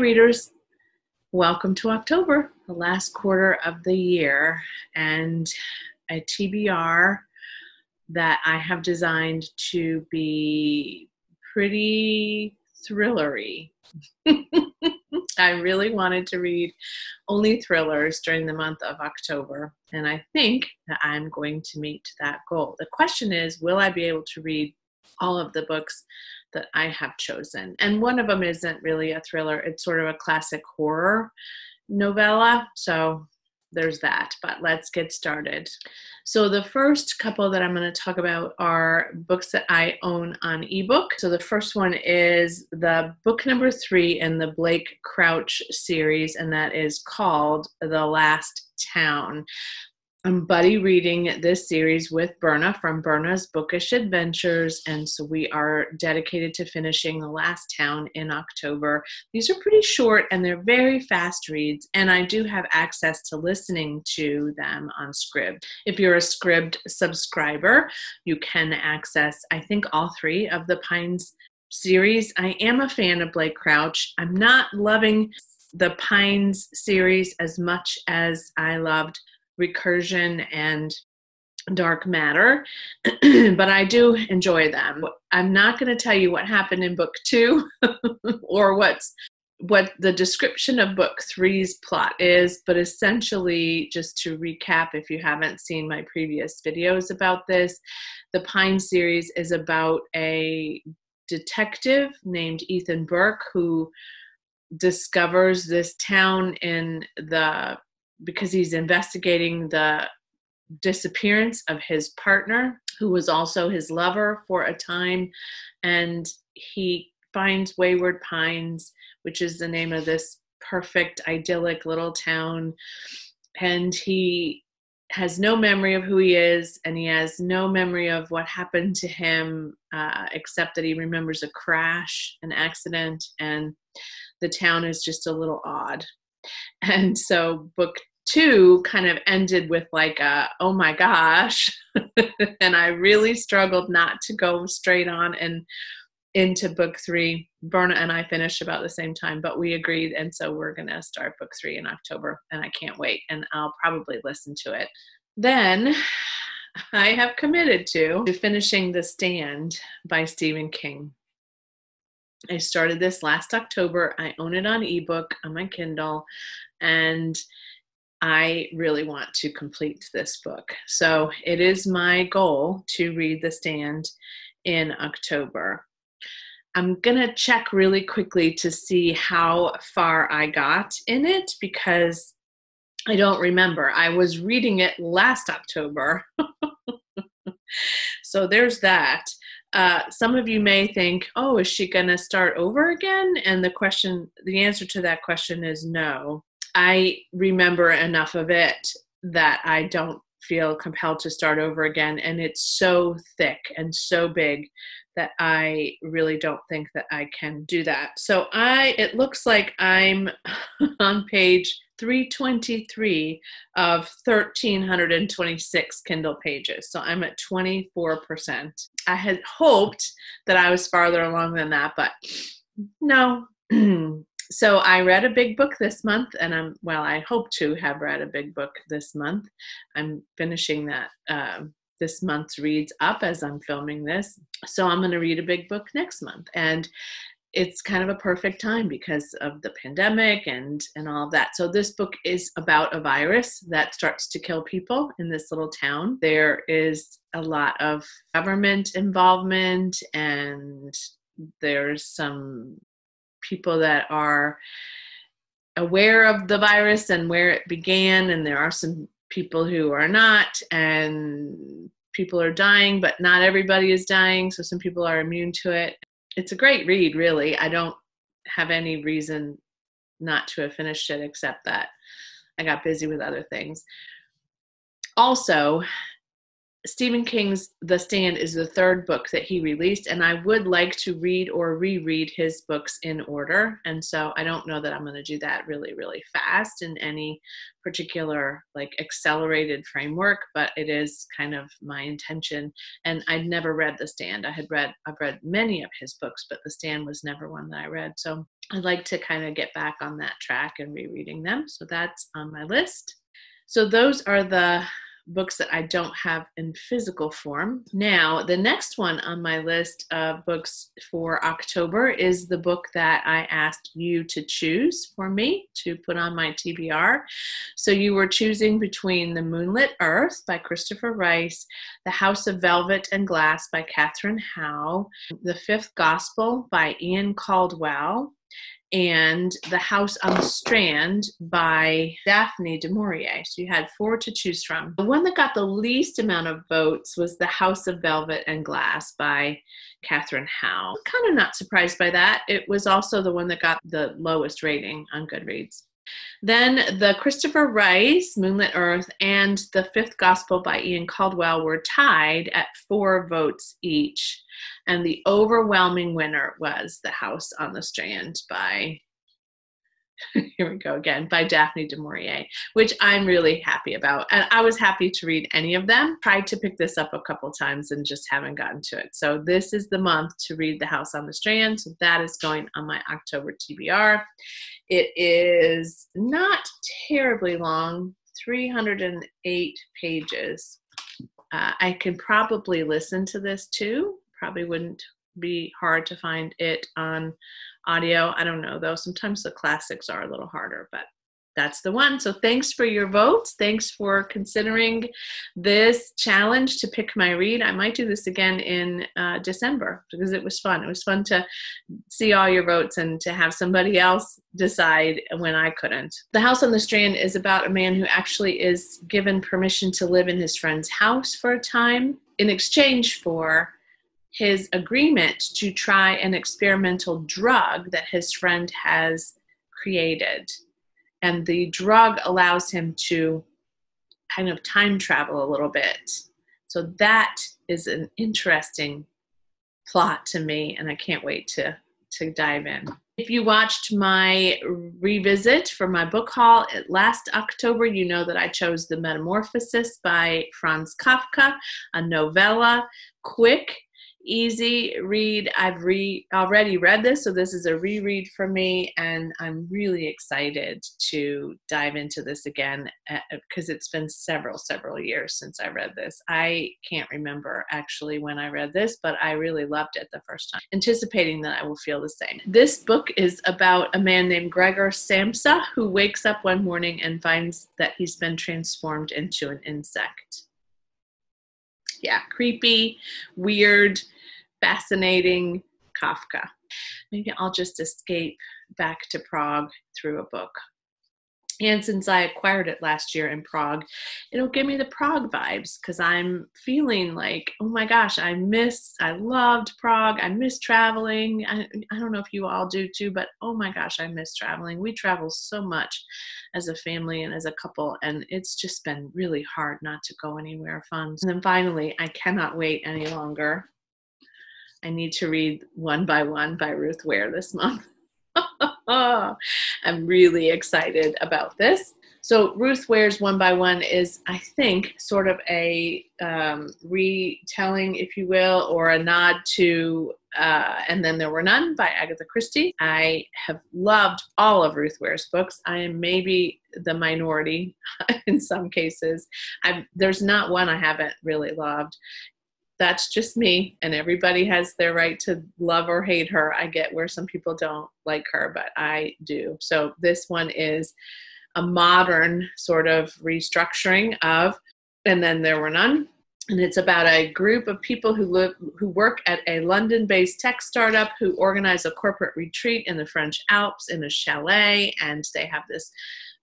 readers. Welcome to October, the last quarter of the year, and a TBR that I have designed to be pretty thrillery. I really wanted to read only thrillers during the month of October, and I think that I'm going to meet that goal. The question is, will I be able to read all of the books that I have chosen? And one of them isn't really a thriller. It's sort of a classic horror novella. So there's that, but let's get started. So the first couple that I'm going to talk about are books that I own on ebook. So the first one is the book number 3 in the Blake Crouch series, and that is called The Last Town. I'm buddy reading this series with Berna from Berna's Bookish Adventures, and so we are dedicated to finishing The Last Town in October. These are pretty short and they're very fast reads, and I do have access to listening to them on Scribd. If you're a Scribd subscriber, you can access, I think, all 3 of the Pines series. I am a fan of Blake Crouch. I'm not loving the Pines series as much as I loved Recursion and Dark Matter, but I do enjoy them. I'm not going to tell you what happened in book 2 or what the description of book 3's plot is, but essentially, just to recap, if you haven't seen my previous videos about this, the Pine series is about a detective named Ethan Burke who discovers this town because he's investigating the disappearance of his partner, who was also his lover for a time, and he finds Wayward Pines, which is the name of this perfect, idyllic little town, and he has no memory of who he is, and he has no memory of what happened to him, except that he remembers a crash, an accident, and the town is just a little odd. And so book 2 kind of ended with like a, oh my gosh, and I really struggled not to go straight on and into book 3. Berna and I finished about the same time, but we agreed, and so we're going to start book 3 in October, and I can't wait, and I'll probably listen to it. Then I have committed to finishing The Stand by Stephen King. I started this last October. I own it on ebook on my Kindle, and I really want to complete this book. So it is my goal to read The Stand in October. I'm going to check really quickly to see how far I got in it, because I don't remember. I was reading it last October. So there's that. Some of you may think, oh, is she going to start over again? And the answer to that question is no. I remember enough of it that I don't feel compelled to start over again. And it's so thick and so big that I really don't think that I can do that. So it looks like I'm on page 323 of 1,326 Kindle pages. So I'm at 24%. I had hoped that I was farther along than that, but no. So I read a big book this month, and I hope to have read a big book this month. I'm finishing that this month's reads up as I'm filming this. So I'm going to read a big book next month. And it's kind of a perfect time because of the pandemic and all of that. So this book is about a virus that starts to kill people in this little town. There is a lot of government involvement, and there's some people that are aware of the virus and where it began, and there are some people who are not, and people are dying, but not everybody is dying, so some people are immune to it. It's a great read, really. I don't have any reason not to have finished it, except that I got busy with other things. Also, Stephen King's The Stand is the 3rd book that he released, and I would like to read or reread his books in order. And so I don't know that I'm going to do that really, really fast in any particular accelerated framework, but it is kind of my intention. And I'd never read The Stand. I've read many of his books, but The Stand was never one that I read. So I'd like to kind of get back on that track and rereading them. So that's on my list. So those are the books that I don't have in physical form. Now, the next one on my list of books for October is the book that I asked you to choose for me to put on my TBR. So you were choosing between The Moonlit Earth by Christopher Rice, The House of Velvet and Glass by Catherine Howe, The Fifth Gospel by Ian Caldwell, and The House on the Strand by Daphne du Maurier. So you had 4 to choose from. The one that got the least amount of votes was The House of Velvet and Glass by Catherine Howe. I'm kind of not surprised by that. It was also the one that got the lowest rating on Goodreads. Then the Christopher Rice, Moonlit Earth, and The Fifth Gospel by Ian Caldwell were tied at 4 votes each. And the overwhelming winner was The House on the Strand by, here we go again, by Daphne du Maurier, which I'm really happy about. And I was happy to read any of them. Tried to pick this up a couple times and just haven't gotten to it. So this is the month to read The House on the Strand. So that is going on my October TBR. It is not terribly long, 308 pages. I can probably listen to this too. Probably wouldn't be hard to find it on audio. I don't know though. Sometimes the classics are a little harder, but that's the one. So thanks for your votes. Thanks for considering this challenge to pick my read. I might do this again in December because it was fun. It was fun to see all your votes and to have somebody else decide when I couldn't. The House on the Strand is about a man who actually is given permission to live in his friend's house for a time in exchange for his agreement to try an experimental drug that his friend has created. And the drug allows him to kind of time travel a little bit. So that is an interesting plot to me, and I can't wait to dive in. If you watched my revisit for my book haul last October, you know that I chose The Metamorphosis by Franz Kafka, a novella, quick, easy read. I've already read this, so this is a reread for me, and I'm really excited to dive into this again because it's been several years since I read this. I can't remember actually when I read this, but I really loved it the first time, anticipating that I will feel the same. This book is about a man named Gregor Samsa who wakes up one morning and finds that he's been transformed into an insect. Yeah, creepy, weird, fascinating Kafka. Maybe I'll just escape back to Prague through a book. And since I acquired it last year in Prague, it'll give me the Prague vibes because I'm feeling like, oh my gosh, I loved Prague. I miss traveling. I don't know if you all do too, but oh my gosh, I miss traveling. We travel so much as a family and as a couple, and it's just been really hard not to go anywhere fun. And then finally, I cannot wait any longer. I need to read One by One by Ruth Ware this month. I'm really excited about this. So Ruth Ware's One by One is, I think, sort of a retelling, if you will, or a nod to And Then There Were None by Agatha Christie. I have loved all of Ruth Ware's books. I am maybe the minority in some cases. There's not one I haven't really loved. That's just me, and everybody has their right to love or hate her. I get where some people don't like her, but I do. So this one is a modern sort of restructuring of And Then There Were None. And it's about a group of people who work at a London-based tech startup who organize a corporate retreat in the French Alps in a chalet, and they have this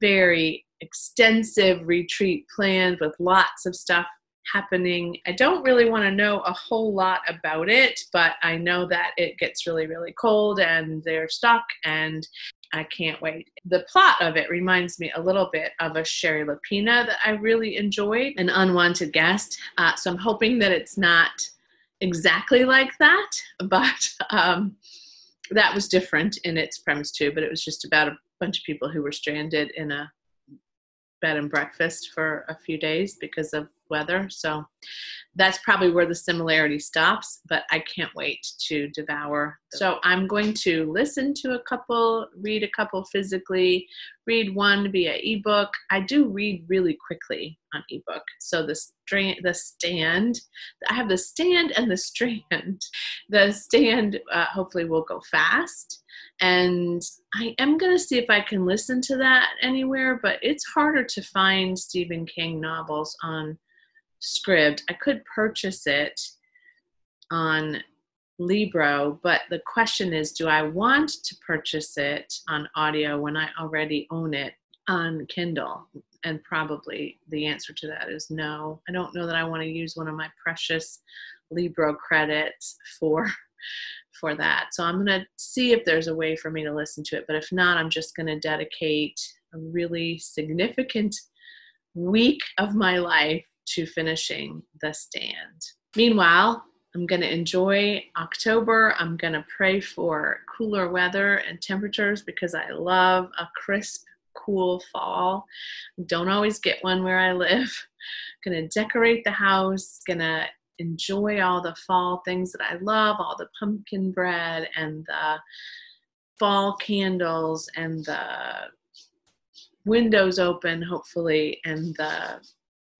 very extensive retreat planned with lots of stuff happening. I don't really want to know a whole lot about it, but I know that it gets really, really cold and they're stuck, and I can't wait. The plot of it reminds me a little bit of a Sherry Lapina that I really enjoyed, An Unwanted Guest. So I'm hoping that it's not exactly like that, but that was different in its premise too, but it was just about a bunch of people who were stranded in a bed and breakfast for a few days because of weather. So that's probably where the similarity stops, but I can't wait to devour. So I'm going to listen to a couple, read a couple physically, read one via ebook. I do read really quickly on ebook. So the stand, I have the stand and the strand. The stand hopefully will go fast. And I am going to see if I can listen to that anywhere, but it's harder to find Stephen King novels on Scribd. I could purchase it on Libro, but the question is, do I want to purchase it on audio when I already own it on Kindle? And probably the answer to that is no. I don't know that I want to use one of my precious Libro credits for that. So I'm going to see if there's a way for me to listen to it. But if not, I'm just going to dedicate a really significant week of my life to finishing The Stand. Meanwhile, I'm going to enjoy October. I'm going to pray for cooler weather and temperatures because I love a crisp, cool fall. Don't always get one where I live. I'm going to decorate the house, going to enjoy all the fall things that I love, all the pumpkin bread and the fall candles and the windows open, hopefully, and the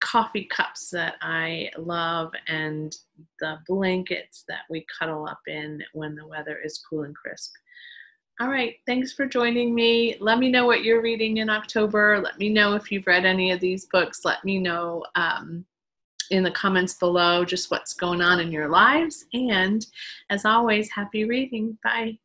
coffee cups that I love and the blankets that we cuddle up in when the weather is cool and crisp. All right, thanks for joining me. Let me know what you're reading in October. Let me know if you've read any of these books. Let me know in the comments below just what's going on in your lives. And as always, happy reading. Bye.